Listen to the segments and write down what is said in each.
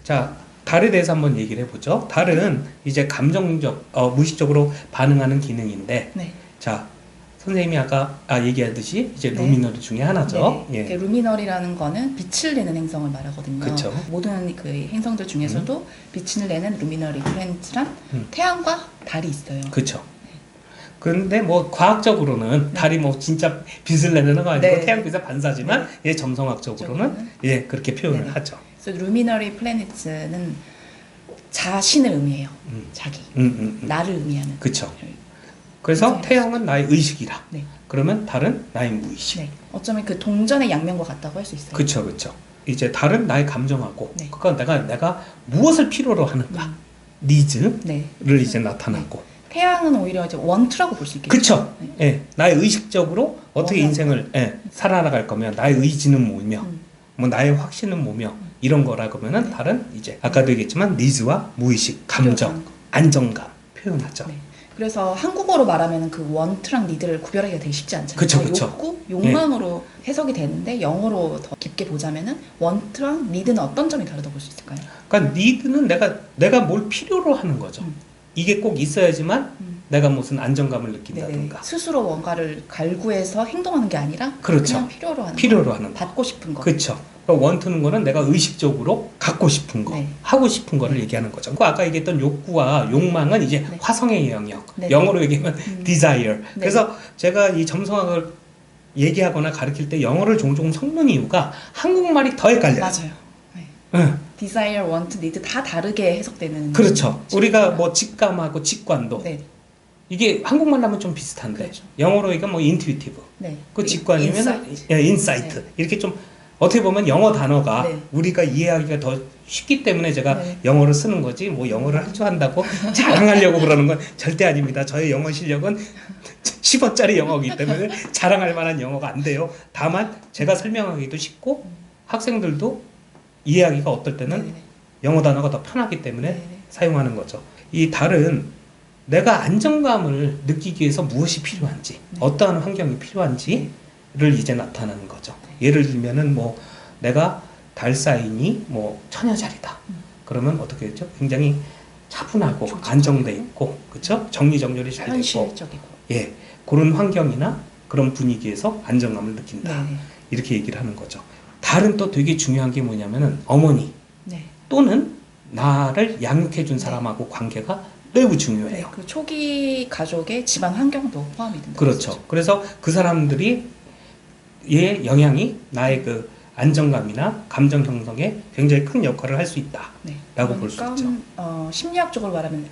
자, 달에 대해서 한번 얘기를 해보죠. 달은 이제 감정적, 무의식적으로 반응하는 기능인데, 네. 자, 선생님이 아까 얘기하듯이 이제 네. 루미너리 중에 하나죠. 네. 예. 루미널이라는 거는 빛을 내는 행성을 말하거든요. 그쵸. 모든 그 행성들 중에서도 빛을 내는 루미너리 플래닛이란 태양과 달이 있어요. 그렇죠. 그런데 뭐 과학적으로는 달이 뭐 진짜 빛을 내는 거 아니고 네. 태양빛의 반사지만 예, 점성학적으로는 예, 그렇게 표현을 네네. 하죠. 그래서 루미너리 플래닛은 자신을 의미해요. 자기. 나를 의미하는. 그렇죠. 그래서 태양은 나의 의식이라. 네. 그러면 달은 나의 무의식. 네. 어쩌면 그 동전의 양면과 같다고 할 수 있어요. 그렇죠, 그렇죠. 이제 달은 나의 감정하고, 네. 그건 내가 무엇을 필요로 하는가, 니즈를 네. 이제 나타나고. 태양은 오히려 이제 원투라고 볼 수 있겠죠. 그렇죠. 네. 예, 나의 의식적으로 어떻게 원하는 인생을 살아나갈 거면 나의 의지는 뭐며, 뭐 나의 확신은 뭐며 이런 거라 그러면은 달은 이제 아까도 얘기했지만 니즈와 무의식, 감정, 필요한 거. 안정감 표현하죠. 네. 그래서 한국어로 말하면 그 원투랑 니드를 구별하기가 되게 쉽지 않잖아요. 그쵸, 다 그쵸. 욕구, 욕망으로 해석이 되는데 영어로 더 깊게 보자면은 원투랑 니드는 어떤 점이 다르다고 볼 수 있을까요? 그러니까 니드는 내가 뭘 필요로 하는 거죠. 이게 꼭 있어야지만 내가 무슨 안정감을 네네. 느낀다든가. 스스로 뭔가를 갈구해서 행동하는 게 아니라 그렇죠. 그냥 필요로 하는 필요로 거, 하는 거. 받고 싶은 거. 그렇죠. 원투는 거는 내가 의식적으로 갖고 싶은 거, 네. 하고 싶은 거를 얘기하는 거죠. 그 아까 얘기했던 욕구와 욕망은 이제 네. 화성의 영역, 네. 영어로 얘기하면 desire. 네. 그래서 제가 이 점성학을 얘기하거나 가르칠 때 영어를 종종 섞는 이유가 한국말이 더 헷갈려요. 맞아요. 네. 응. desire, want, need 다 다르게 해석되는. 그렇죠. 우리가 뭐 직감하고 직관도 네. 이게 한국말로 하면 좀 비슷한데 그렇죠. 영어로 이게 뭐 intuitive, 네. 그 직관이면 insight. insight 네. 이렇게 좀 어떻게 보면 영어 단어가 네. 우리가 이해하기가 더 쉽기 때문에 제가 네. 영어를 쓰는 거지 뭐 영어를 할 줄 안다고 자랑하려고 그러는 건 절대 아닙니다. 저의 영어 실력은 10원짜리 영어이기 때문에 자랑할 만한 영어가 안 돼요. 다만 제가 설명하기도 쉽고 학생들도 이해하기가 어떨 때는 네네. 영어 단어가 더 편하기 때문에 네네. 사용하는 거죠. 이 달은 내가 안정감을 느끼기 위해서 무엇이 필요한지, 네. 어떠한 환경이 필요한지를 이제 나타나는 거죠. 예를 들면은 뭐 내가 달 사인이 뭐 처녀자리다. 그러면 어떻게 되죠? 굉장히 차분하고 안정돼 있고, 그렇죠? 정리정돈이 잘 되고, 현실적이고. 예, 그런 환경이나 그런 분위기에서 안정감을 느낀다. 네네. 이렇게 얘기를 하는 거죠. 달은 또 되게 중요한 게 뭐냐면은 어머니 네. 또는 나를 양육해준 사람하고 관계가 매우 중요해요. 네. 그 초기 가족의 집안 환경도 포함이 된다. 그렇죠. 그래서 그 사람들이 의 영향이 나의 그 안정감이나 감정 형성에 굉장히 큰 역할을 할 수 있다라고 네. 볼 수 그러니까, 있죠. 심리학적으로 말하면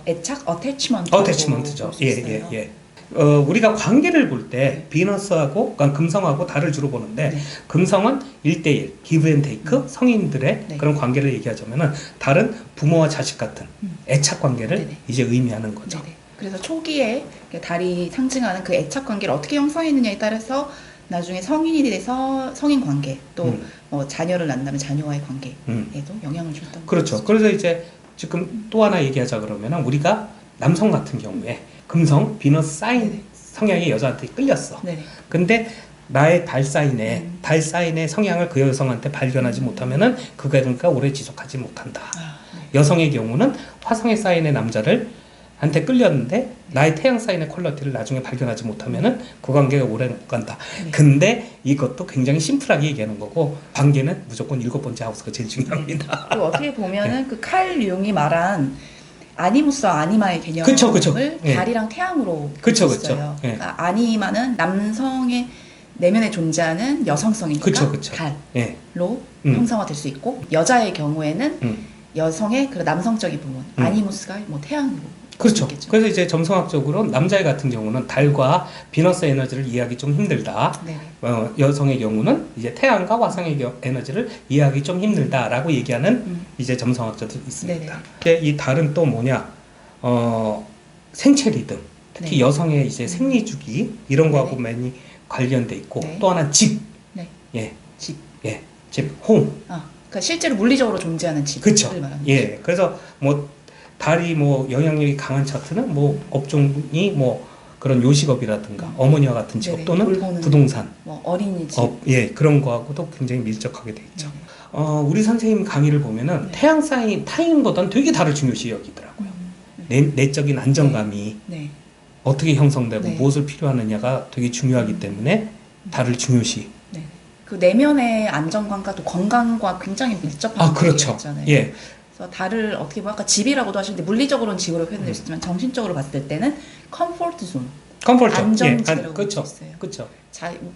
애착, 어태치먼트. 어태치먼트죠. 예. 우리가 관계를 볼 때 비너스하고 그러니까 금성하고 달을 주로 보는데 네. 금성은 1대1 기브 앤 테이크 성인들의 네. 그런 관계를 얘기하자면은 달은 부모와 자식 같은 애착 관계를 네네. 이제 의미하는 거죠. 네네. 그래서 초기에 달이 상징하는 그 애착 관계를 어떻게 형성했느냐에 따라서 나중에 성인이 돼서 성인 관계 또 뭐 자녀를 낳는다면 자녀와의 관계에도 영향을 줬던 그렇죠. 거죠. 그래서 이제 지금 또 하나 얘기하자 그러면은 우리가 남성 같은 경우에 금성 비너스 사인 네네. 성향이 여자한테 끌렸어. 네네. 근데 나의 달 사인의 성향을 그 여성한테 발견하지 못하면은 그가 그러니까 오래 지속하지 못한다. 네. 여성의 경우는 화성의 사인의 남자를 한테 끌렸는데 나의 태양 사인의 퀄러티를 나중에 발견하지 못하면은 그 관계가 오래 못 간다. 네. 근데 이것도 굉장히 심플하게 얘기하는 거고 관계는 무조건 7번째 하우스가 제일 중요합니다. 그리고 어떻게 보면은 그 칼 융이 말한 아니무스와 아니마의 개념을 그쵸. 예. 달이랑 태양으로 그쵸. 있어요. 예. 그러니까 아니마는 남성의 내면에 존재하는 여성성이니까 그쵸. 달로 예. 형성화될 수 있고 여자의 경우에는 여성의 그 남성적인 부분 아니무스가 뭐 태양으로 그렇죠. 있겠죠. 그래서 이제 점성학적으로 남자의 같은 경우는 달과 비너스 에너지를 이해하기 좀 힘들다. 네. 여성의 경우는 이제 태양과 화성의 에너지를 이해하기 좀 힘들다라고 얘기하는 이제 점성학자도 있습니다. 이제 이 달은 또 뭐냐? 생체 리듬, 특히 네. 여성의 이제 생리 주기 이런 거하고 네. 많이 관련돼 있고 네. 또 하나 집, 네. 예, 집. 예, 집, 홈. 그러니까 실제로 물리적으로 존재하는 집을 그렇죠. 말하는 예, 그래서 뭐 달이 뭐 영향력이 강한 차트는 뭐 업종이 뭐 그런 요식업이라든가 어머니와 같은 직업 네네. 또는 돌보는 부동산, 뭐 어린이집. 예, 그런 거하고도 굉장히 밀접하게 돼 있죠. 우리 선생님 강의를 보면은 네. 태양 사인 타인보다는 되게 달을 중요시 여기더라고요. 내적인 안정감이 네. 어떻게 형성되고 네. 무엇을 필요하느냐가 되게 중요하기 때문에 달을 중요시. 네. 그 내면의 안정감과 또 건강과 굉장히 밀접한 그렇죠. 관계가 있잖아요. 예, 그래서 달을 어떻게 보면 아까 집이라고도 하시는데 물리적으로는 집으로 표현되셨지만 정신적으로 봤을 때는 컴포트 존, 컴포트. 안정지대라고 볼 수 그렇죠. 있어요. 그렇죠.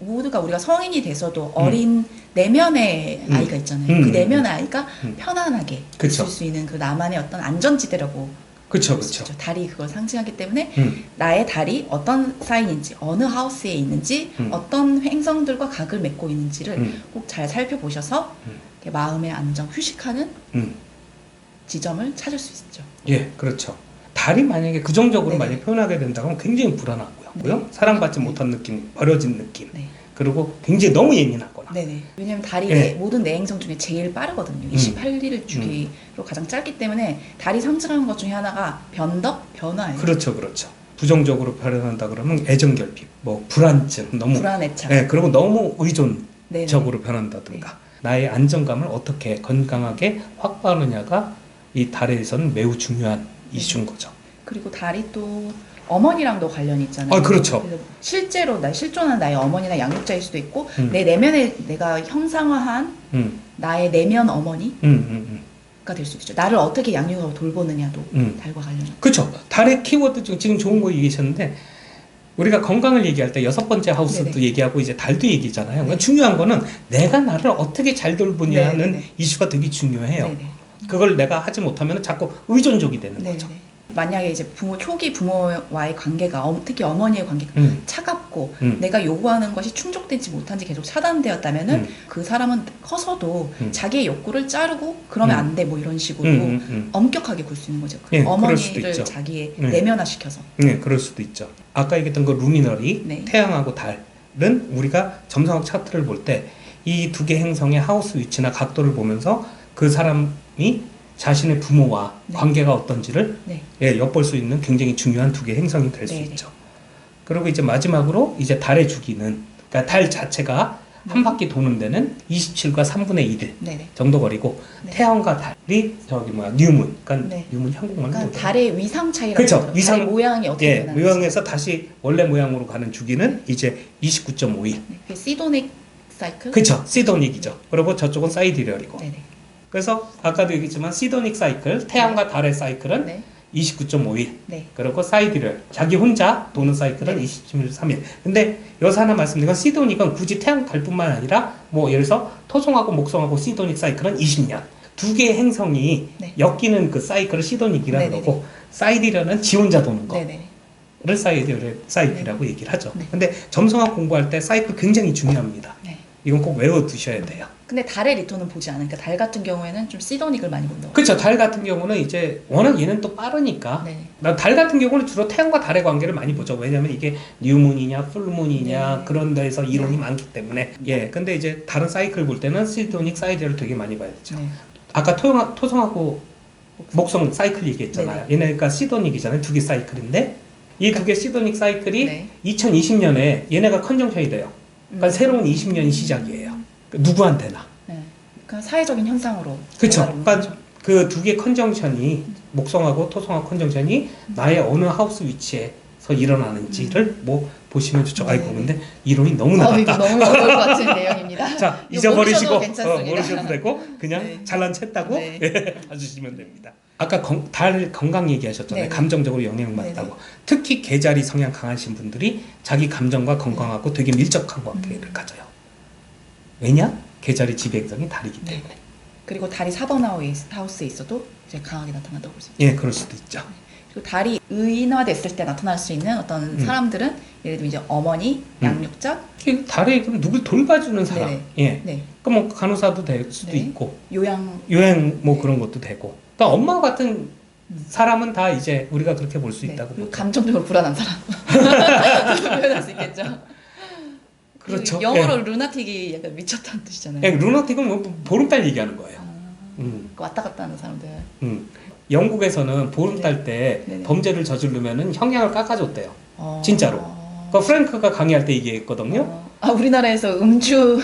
모두가 우리가 성인이 돼서도 어린 내면의 아이가 있잖아요. 그 내면의 아이가 편안하게 그쵸. 있을 수 있는 그 나만의 어떤 안전지대라고 그렇죠, 볼 수 그렇죠. 있죠. 달이 그걸 상징하기 때문에 음, 나의 달이 어떤 사인인지, 어느 하우스에 있는지, 어떤 행성들과 각을 맺고 있는지를 음, 꼭 잘 살펴보셔서 음. 이렇게 마음의 안정, 휴식하는 음. 지점을 찾을 수 있죠. 예, 그렇죠. 달이 만약에 부정적으로 네. 만약에 표현하게 된다면 굉장히 불안하고요. 네. 사랑받지 네. 못한 느낌, 버려진 느낌. 네. 그리고 굉장히 너무 예민하거나. 네네. 왜냐면 달이 네. 모든 내행성 중에 제일 빠르거든요. 28일 주기로 가장 짧기 때문에 달이 상징하는 것 중에 하나가 변덕, 변화예요. 그렇죠, 그렇죠. 부정적으로 표현한다 그러면 애정결핍, 뭐 불안증, 너무 불안애착. 예, 그리고 너무 의존적으로 네네. 변한다든가 나의 안정감을 어떻게 건강하게 확보하느냐가 이 달에서는 매우 중요한 이슈인 거죠. 그리고 달이 또 어머니랑도 관련이 있잖아요. 그렇죠. 그래서 실제로 실존하는 나의 어머니나 양육자일 수도 있고 음. 내 내면에 내가 형상화한 음, 나의 내면 어머니가 음. 될 수 있죠. 나를 어떻게 양육하고 돌보느냐도 음. 달과 관련이. 그렇죠. 달의 키워드 중 지금 좋은 거 얘기하셨는데 우리가 건강을 얘기할 때 6번째 하우스도 네네. 얘기하고 이제 달도 얘기잖아요. 그러니까 네. 중요한 거는 내가 나를 어떻게 잘 돌보냐는 네네네. 이슈가 되게 중요해요. 네네. 그걸 내가 하지 못하면 자꾸 의존적이 되는 네네. 거죠. 만약에 이제 초기 부모와의 관계가 특히 어머니의 관계가 음. 차갑고 음. 내가 요구하는 것이 충족되지 못한지 계속 차단되었다면은 음. 그 사람은 커서도 음. 자기의 욕구를 자르고 그러면 안 돼 뭐 이런 식으로 엄격하게 굴 수 있는 거죠. 그 예, 그럴 수도 어머니를 있죠. 자기의 네. 내면화시켜서. 네, 그럴 수도 있죠. 아까 얘기했던 그 루미너리, 네. 태양하고 달은 우리가 점성학 차트를 볼 때 이 두 개 행성의 하우스 위치나 각도를 보면서 그 사람이 자신의 부모와 네. 관계가 어떤지를 네. 예, 엿볼 수 있는 굉장히 중요한 두 개 행성이 될 수 네네. 있죠. 그리고 이제 마지막으로 이제 달의 주기는 그러니까 달 자체가 한 바퀴 도는 데는 27과 3분의 1일 네네. 정도 거리고 네. 태양과 달이 뉴문, 그러니까 네. 뉴문 한국말로 그러니까 뭐죠? 달의 위상 차이라고 그쵸. 하더라고요. 위상- 달의 모양이 어떻게 예, 변하는지. 모양에서 다시 원래 모양으로 가는 주기는 이제 29.5일. 네. 그게 시도닉 사이클. 그쵸. 시도닉이죠. 그리고 저쪽은 사이디럴이고. 네네. 그래서 아까도 얘기했지만 시도닉 사이클, 태양과 달의 사이클은 네. 29.5일. 네. 그리고 사이디럴, 자기 혼자 도는 사이클은 네. 27.3일. 근데 여기서 하나 말씀드린 건 시도닉은 굳이 태양, 달뿐만 아니라 뭐 예를 들어서 토성하고 목성하고 시도닉 사이클은 20년. 두 개의 행성이 네. 엮이는 그 사이클을 시도닉이라는 네네네. 거고 사이디럴은 지 혼자 도는 거. 네네. 를 사이클이라고 얘기를 하죠. 네. 근데 점성학 공부할 때 사이클 굉장히 중요합니다. 네. 이건 꼭 외워두셔야 돼요. 근데 달의 리토는 보지 않으니까 달 같은 경우에는 좀 시도닉을 많이 본다고. 그렇죠. 달 같은 경우는 이제 워낙 얘는 또 빠르니까 네. 나 달 같은 경우는 주로 태양과 달의 관계를 많이 보죠. 왜냐하면 이게 뉴문이냐 풀문이냐 네. 그런 데에서 이론이 네. 많기 때문에 예. 근데 이제 다른 사이클 볼 때는 시도닉 사이드를 되게 많이 봐야 되죠. 네. 아까 토성하고 목성 사이클 얘기했잖아요. 얘네가 시도닉이잖아요. 두 개 사이클인데 이 두 개 시도닉 사이클이 네. 2020년에 얘네가 컨정션이 돼요. 그러니까 새로운 20년이 시작이에요. 누구한테나. 네. 그러니까 사회적인 현상으로. 그렇죠. 변화를 그러니까 그 두 개 컨정션이 목성하고 토성하고 컨정션이 나의 어느 하우스 위치에서 일어나는지를 뭐 보시면 좋죠. 네. 아이고 근데 이론이 너무 이거 나갔다. 너무 어려울 것 같은 내용입니다. 자 이거 잊어버리시고 모르셔도 괜찮습니다. 모르셔도 되고 그냥 네. 잘난 챘다고 네. 봐주시면 됩니다. 아까 달 건강 얘기하셨잖아요. 네. 감정적으로 영향을 받다고. 네. 특히 계자리 성향 강하신 분들이 자기 감정과 건강하고 되게 밀접한 관계를 가져요. 왜냐? 계자리 지배행성이 달이기 네. 때문에. 그리고 달이 4번 하우스에 있어도 이제 강하게 나타난다고 볼 수 있죠. 예, 그럴 수도 있죠. 그리고 달이 의인화됐을 때 나타날 수 있는 어떤 사람들은 예를 들면 이제 어머니, 양육자, 달에 그럼 누굴 돌봐주는 사람. 네네. 예. 네, 그럼 뭐 간호사도 될 수도 네. 있고, 요양, 요행 뭐 그런 것도 되고. 또 엄마 같은 사람은 다 이제 우리가 그렇게 볼 수 네. 있다고 그리고 보죠. 감정적으로 불안한 사람 표현할 수 있겠죠. 그렇죠. 영어로 루나틱이 약간 미쳤다는 뜻이잖아요. 예, 루나틱은 뭐 보름달 얘기하는 거예요. 아, 음, 왔다 갔다 하는 사람들. 영국에서는 보름달 때 네네. 범죄를 저지르면은 형량을 깎아줬대요. 어, 진짜로. 그 프랭크가 강의할 때 얘기했거든요. 우리나라에서 음주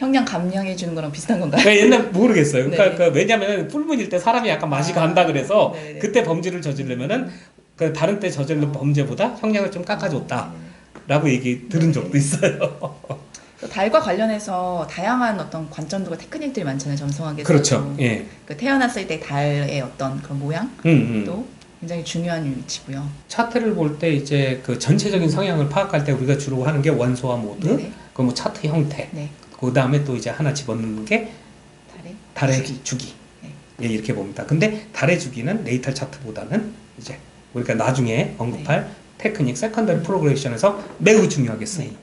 형량 감량해 주는 거랑 비슷한 건가요? 그러니까 옛날 모르겠어요. 그러니까, 네. 그러니까 왜냐면 뿔무늬일 때 사람이 약간 맛이 간다 그래서 네네. 그때 범죄를 저지르면은 그 다른 때 저지른 범죄보다 형량을 좀 깎아줬다라고 얘기 들은 적도 있어요. 또 달과 관련해서 다양한 어떤 관점들과 테크닉들이 많잖아요. 점성학에서. 그렇죠. 예. 그 태어났을 때 달의 어떤 그런 모양도 굉장히 중요한 위치고요. 차트를 볼 때 이제 그 전체적인 성향을 파악할 때 우리가 주로 하는 게 원소와 모드, 네네. 그 뭐 차트 형태, 네. 그 다음에 또 이제 하나 집어넣는 게 달의 주기. 네. 예, 이렇게 봅니다. 근데 달의 주기는 네이탈 차트보다는 이제 우리가 나중에 언급할 테크닉 세컨더리 프로그레션에서 매우 중요하게 쓰입니다.